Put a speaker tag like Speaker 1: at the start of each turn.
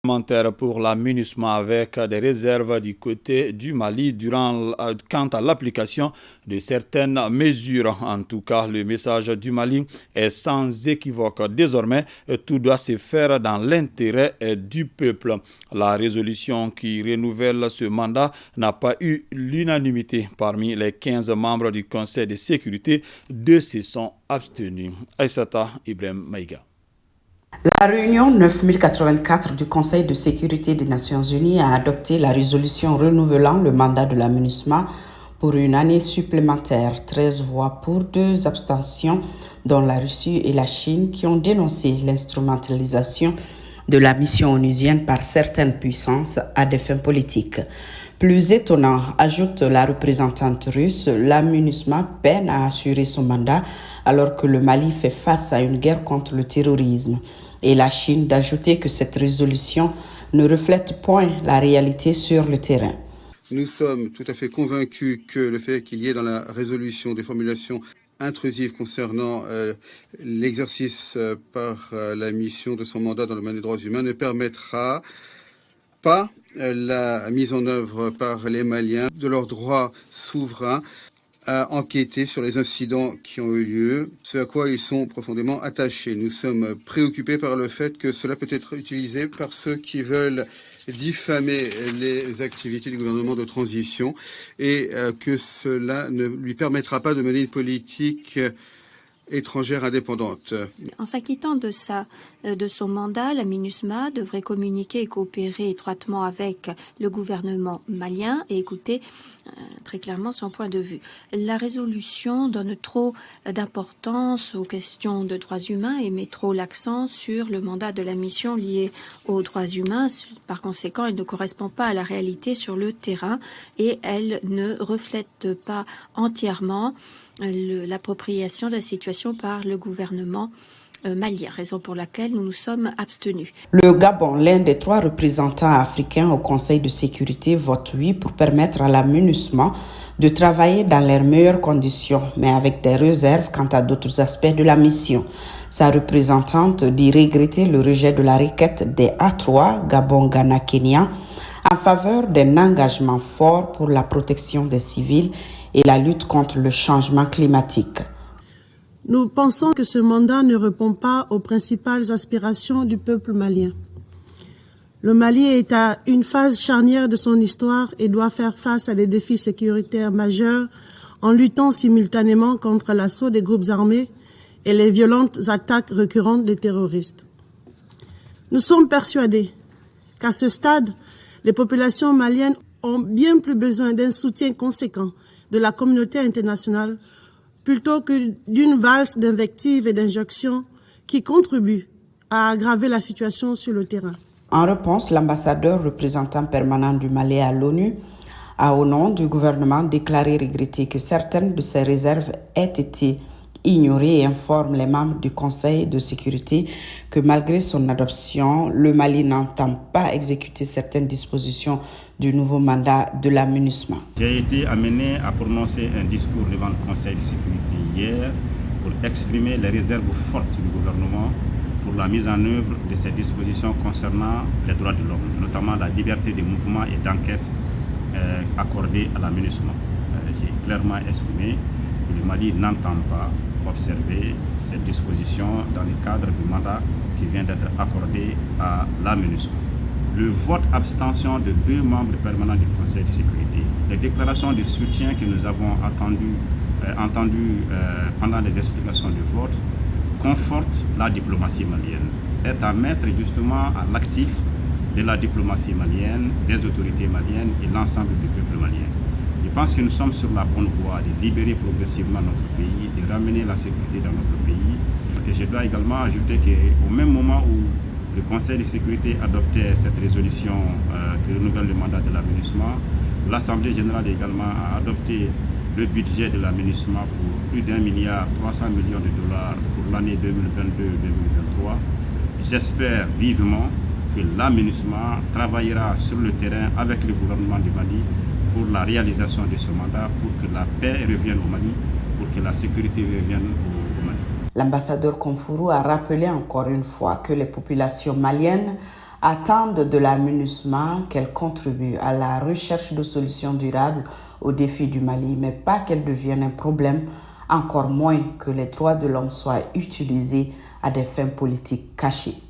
Speaker 1: Commentaire pour la MINUSMA avec des réserves du côté du Mali quant à l'application de certaines mesures. En tout cas, le message du Mali est sans équivoque. Désormais, tout doit se faire dans l'intérêt du peuple. La résolution qui renouvelle ce mandat n'a pas eu l'unanimité parmi les 15 membres du Conseil de sécurité. 2 se sont abstenus. Aïssata Ibrahim Maïga.
Speaker 2: La réunion 9084 du Conseil de sécurité des Nations Unies a adopté la résolution renouvelant le mandat de la MINUSMA pour une année supplémentaire. 13 voix pour, 2 abstentions, dont la Russie et la Chine, qui ont dénoncé l'instrumentalisation de la mission onusienne par certaines puissances à des fins politiques. Plus étonnant, ajoute la représentante russe, la MINUSMA peine à assurer son mandat alors que le Mali fait face à une guerre contre le terrorisme. Et la Chine d'ajouter que cette résolution ne reflète point la réalité sur le terrain.
Speaker 3: Nous sommes tout à fait convaincus que le fait qu'il y ait dans la résolution des formulations intrusives concernant l'exercice par la mission de son mandat dans le domaine des droits humains ne permettra pas la mise en œuvre par les Maliens de leurs droits souverains à enquêter sur les incidents qui ont eu lieu, ce à quoi ils sont profondément attachés. Nous sommes préoccupés par le fait que cela peut être utilisé par ceux qui veulent diffamer les activités du gouvernement de transition et que cela ne lui permettra pas de mener une politique étrangère indépendante.
Speaker 4: En s'acquittant de son mandat, la MINUSMA devrait communiquer et coopérer étroitement avec le gouvernement malien et écouter très clairement son point de vue. La résolution donne trop d'importance aux questions de droits humains et met trop l'accent sur le mandat de la mission liée aux droits humains. Par conséquent, elle ne correspond pas à la réalité sur le terrain et elle ne reflète pas entièrement l'appropriation de la situation par le gouvernement malien, raison pour laquelle nous nous sommes abstenus.
Speaker 2: Le Gabon, l'un des 3 représentants africains au Conseil de sécurité, vote oui pour permettre à la MINUSMA de travailler dans les meilleures conditions, mais avec des réserves quant à d'autres aspects de la mission. Sa représentante dit regretter le rejet de la requête des A3, Gabon, Ghana, Kenya, en faveur d'un engagement fort pour la protection des civils et la lutte contre le changement climatique.
Speaker 5: Nous pensons que ce mandat ne répond pas aux principales aspirations du peuple malien. Le Mali est à une phase charnière de son histoire et doit faire face à des défis sécuritaires majeurs en luttant simultanément contre l'assaut des groupes armés et les violentes attaques récurrentes des terroristes. Nous sommes persuadés qu'à ce stade, les populations maliennes ont bien plus besoin d'un soutien conséquent de la communauté internationale plutôt que d'une valse d'invectives et d'injonctions qui contribuent à aggraver la situation sur le terrain.
Speaker 2: En réponse, l'ambassadeur représentant permanent du Mali à l'ONU a, au nom du gouvernement, déclaré regretter que certaines de ces réserves aient été ignorées et informe les membres du Conseil de sécurité que malgré son adoption, le Mali n'entend pas exécuter certaines dispositions du nouveau mandat de la MINUSMA.
Speaker 6: J'ai été amené à prononcer un discours devant le Conseil de sécurité hier pour exprimer les réserves fortes du gouvernement pour la mise en œuvre de ces dispositions concernant les droits de l'homme, notamment la liberté de mouvement et d'enquête accordée à la MINUSMA. J'ai clairement exprimé que le Mali n'entend pas observer ces dispositions dans le cadre du mandat qui vient d'être accordé à la MINUSMA. Le vote abstention de 2 membres permanents du Conseil de sécurité, les déclarations de soutien que nous avons entendues pendant les explications de vote confortent la diplomatie malienne, est à mettre justement à l'actif de la diplomatie malienne, des autorités maliennes et l'ensemble du peuple malien. Je pense que nous sommes sur la bonne voie de libérer progressivement notre pays, de ramener la sécurité dans notre pays. Et je dois également ajouter qu'au même moment où le Conseil de sécurité adoptait cette résolution qui renouvelle le mandat de la MINUSMA, l'Assemblée générale également a adopté le budget de la MINUSMA pour plus d'1,3 milliard de dollars pour l'année 2022-2023. J'espère vivement que la MINUSMA travaillera sur le terrain avec le gouvernement du Mali pour la réalisation de ce mandat, pour que la paix revienne au Mali, pour que la sécurité revienne au Mali.
Speaker 2: L'ambassadeur Konfourou a rappelé encore une fois que les populations maliennes attendent de la MINUSMA qu'elle contribue à la recherche de solutions durables aux défis du Mali, mais pas qu'elle devienne un problème, encore moins que les droits de l'homme soient utilisés à des fins politiques cachées.